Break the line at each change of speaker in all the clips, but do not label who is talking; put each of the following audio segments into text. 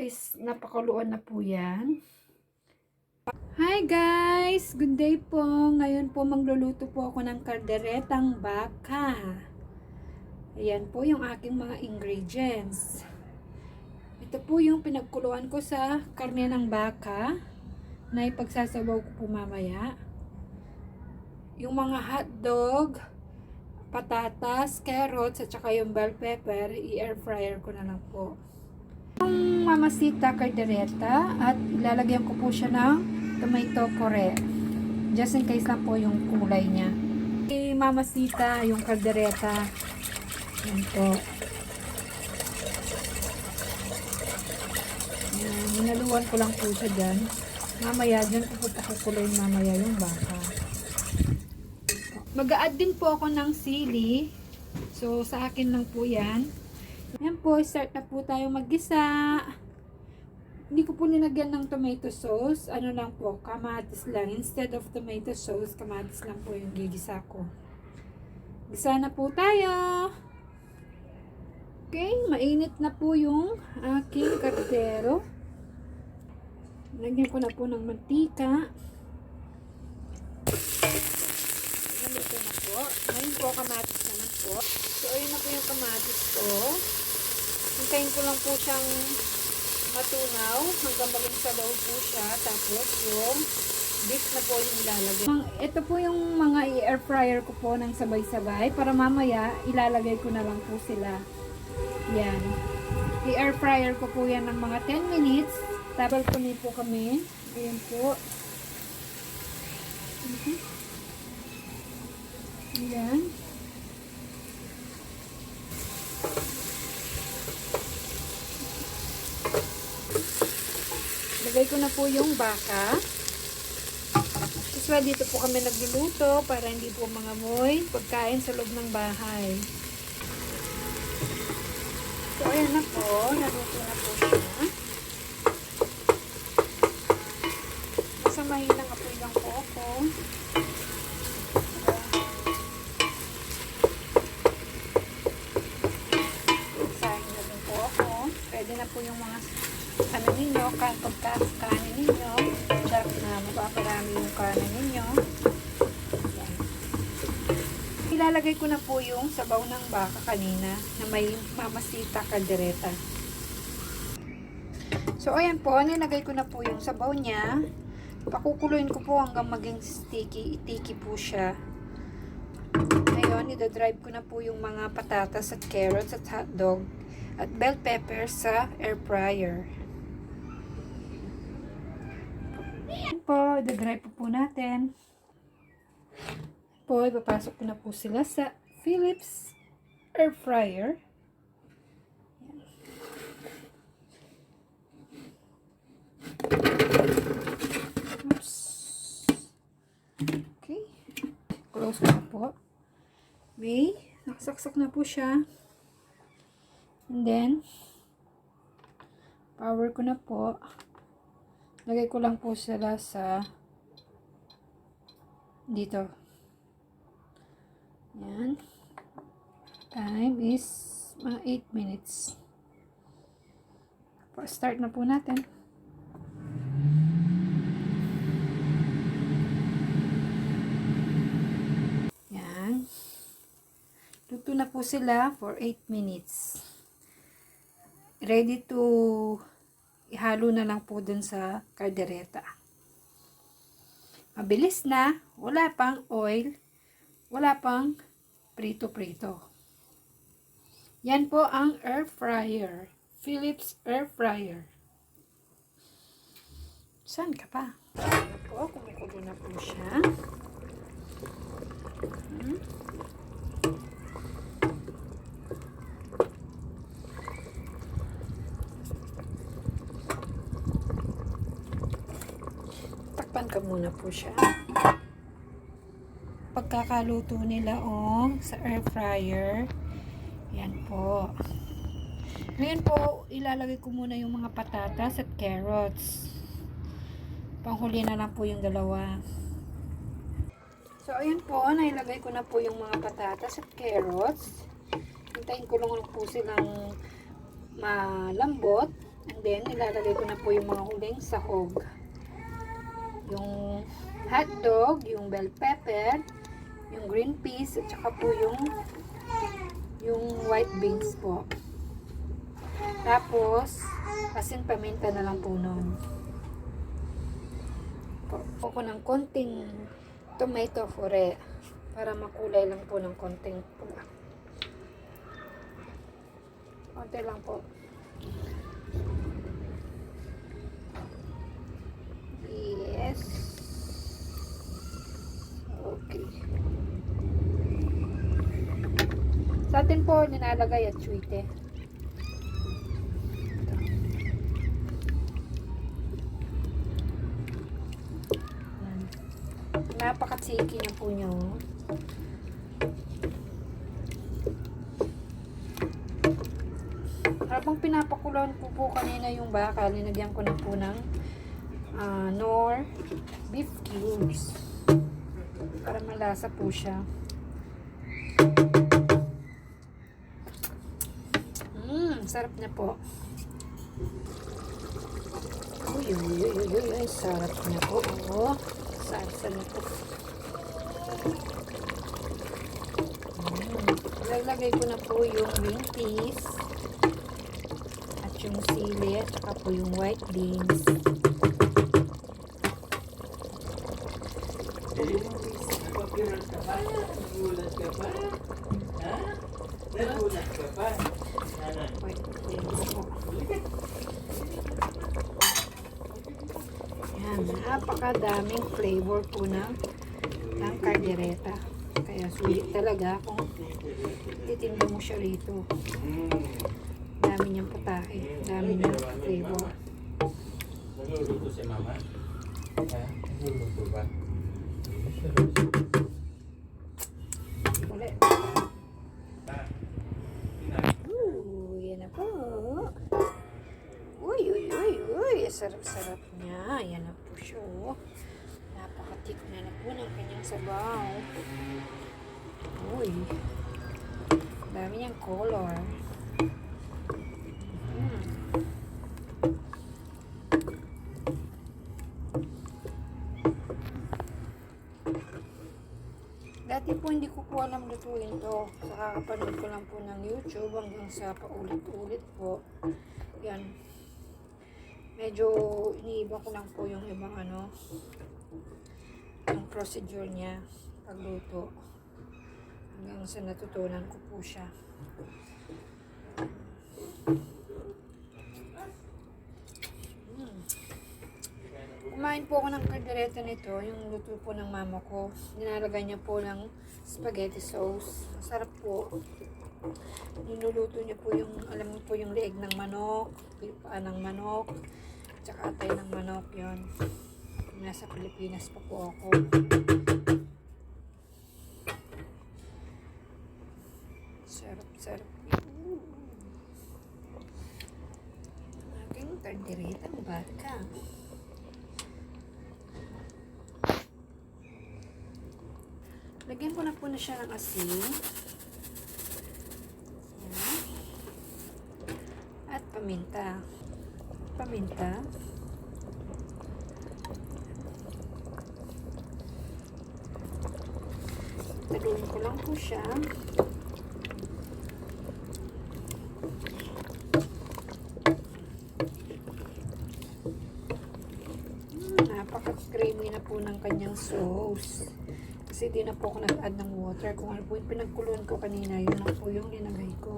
is napakuluan na po yan. Hi guys! Good day po! Ngayon po magluluto po ako ng kalderetang baka. Ayan po yung aking mga ingredients. Ito po yung pinagkuluan ko sa karne ng baka na ipagsasabaw ko po mamaya. Yung mga hotdog, patatas, carrots, at saka yung bell pepper, i-air fryer ko na lang po. Yung mamasita kaldereta at ilalagyan ko po siya ng tomato puree. Just in case lang po yung kulay niya. Mamasita yung kaldereta. Yan po. Yan, minaluan ko lang po siya dyan. Mamaya dyan ko po pakukuloyin mamaya yung baka. Mag-a-add din po ako ng sili. So, sa akin lang po yan. Yan po, start na po tayo maggisa. Hindi ko po nilagyan ng tomato sauce. Ano lang po, kamatis lang. Instead of tomato sauce, kamatis lang po yung gigisa ko. Gisa na po tayo. Okay, mainit na po yung aking kardero. Lagyan ko na po ng mantika. Nalito na po. Ngayon po, kamatis naman po. So, ayun na po yung kamatis ko. Hintayin ko lang po siyang matunaw hanggang maging sabaw po siya. Tapos, yung beef na po yung ilalagay. Ito po yung mga i-air fryer ko po ng sabay-sabay para mamaya ilalagay ko na lang po sila. Yan. I-air fryer ko po yan ng mga 10 minutes. Tapos po po kami. Ayan po. Ayan. Lagay ko na po yung baka. Kasi dito po kami nagluluto para hindi po mangamoy pagkain sa loob ng bahay. So, ayan na po. Naluto na po siya. Nasa mahilang apoy lang po ako. Sayang na din po ako. Pwede na po yung mga ano ninyo, pagkakanin ninyo. Check na mapaparami yung kanin ninyo. Yan. Ilalagay ko na po yung sabaw ng baka kanina na may mamasita kaldereta. So, ayan po. Nilagay ko na po yung sabaw niya. Pakukuluin ko po hanggang maging sticky po siya. Ngayon, idadrive ko na po yung mga patatas at carrots at hotdog at bell pepper sa air fryer. Ayan po, idadrive po natin. Po, ipapasok ko na po sila sa Philips air fryer. Oops. Okay. Close ko na po. May nakasaksak na po siya. And then, power ko na po. Lagay ko lang po sila sa dito. Yan. Time is mga 8 minutes. Start na po natin. Yan. Luto na po sila for 8 minutes. Ready to ihalo na lang po dun sa kaldereta. Mabilis na, wala pang oil, wala pang prito-prito. Yan po ang air fryer. Philips air fryer. Saan ka pa? Ano po, kumukulo na po siya. Takpan ka muna po siya. Pagkakaluto nila sa air fryer. Yan po. Ngayon po, ilalagay ko muna yung mga patatas at carrots. Panghuli na lang po yung dalawa. So, ayan po, nailagay ko na po yung mga patatas at carrots. Hintayin ko lang po silang malambot. And then, ilalagay ko na po yung mga huling sahog. Yung hotdog, yung bell pepper, yung green peas, at saka po yung white beans po. Tapos, asin paminta na lang po nun. Po ko ng konting tomato puree para makulay lang po ng konting pula. Konti lang po. Yes. Okay. Sa atin po nilalagay at suite. Napakatsiki niya po nyo. Habang pinapakuloan ko po kanina yung bakal, linagyan ko na po ng nor beef cubes para malasa po siya. Sarap na po. Uy, sarap na po. Oh, salsa na po. Lalagay ko na po yung green peas at yung sili at saka po yung white beans.
Nagulat ka ba? Nagulat ka ba? Ha? Nagulat ka ba?
White beans po. Yan, napakadaming flavor po ng kaldereta. Kaya sulit talaga kung titinda mo siya rito. Dami niyang putahe, dami niyang flavor.
Nagluluto si mama? Ha? Nagluluto ba?
Ulit. Yan na po. Uy, sarap-sarap niya. Yan na po siya. Napakatik na po ng kanyang sabaw. Uy. Dami niyang color. Dati po hindi ko po alam lutuin to. Sa kakapanood ko lang po ng YouTube hanggang sa paulit-ulit po. Yan. Medyo iniiba ko lang po yung ibang yung procedure niya pagluto. Hanggang sa natutunan ko po siya. Kumain po ako ng kaldereta nito, yung luto po ng mama ko. Nilalagay niya po ng spaghetti sauce. Masarap po. Niluluto niya po yung, alam mo po yung leeg ng manok, paa ng manok, tsaka atay ng manok, yon. Nasa Pilipinas pa po ako. Sarap. Aking kalderetang baka. Lagyan ko na po na siya ng asin. Yan. At paminta. Taluin ko lang po siya. Napaka-creamy na po ng kanyang sauce. Kasi di na po ako nag-add ng water. Kung ano po yung pinagkuluan ko kanina, yun lang po yung linagay ko.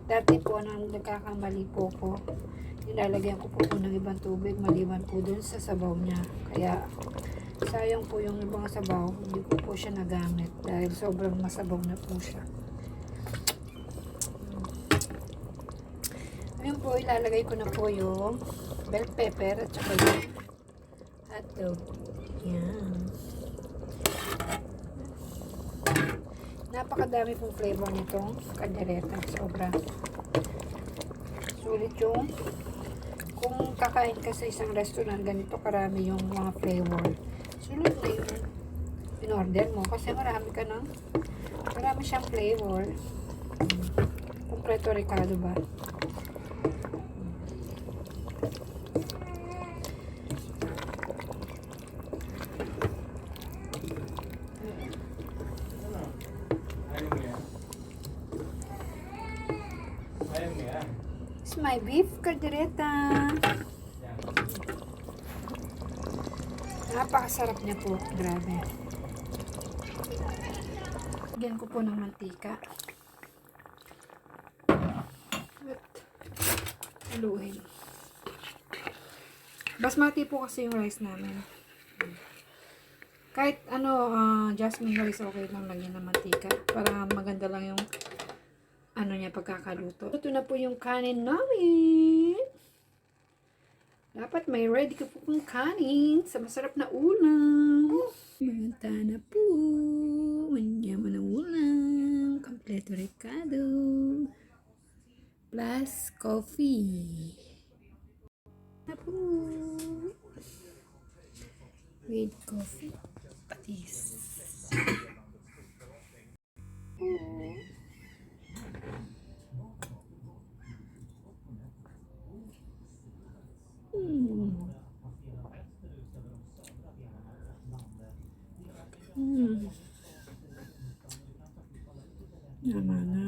Dati po, nang nagkakamali po ko, nilalagyan ko po ng ibang tubig, maliban po dun sa sabaw niya. Kaya, sayang po yung ibang sabaw, hindi ko po siya nagamit dahil sobrang masabaw na po siya. Ngayon po, ilalagay ko na po yung bell pepper at saka yung hotdog. Yan. Napakadami pong flavor nitong kaldereta. Sobra. Sulit yung kung kakain ka sa isang restaurant, ganito karami yung mga flavor. Sulit na yung in-order mo kasi marami siyang flavor. Kompleto Ricardo ba? Here's my beef caldereta. Napakasarap niya po. Grabe. Lagyan ko po ng mantika. At haluin. Basmati po kasi yung rice namin. Kahit jasmine rice okay lang lagyan ng mantika. Para maganda lang yung niya pagkakaluto. Ito na po yung kanin namin. Dapat may ready ka po kong kanin sa masarap na ulam. Maganda na po. Manyaman na ulam. Kompleto recado. Plus coffee. Na po. With coffee. Patis. Naman na.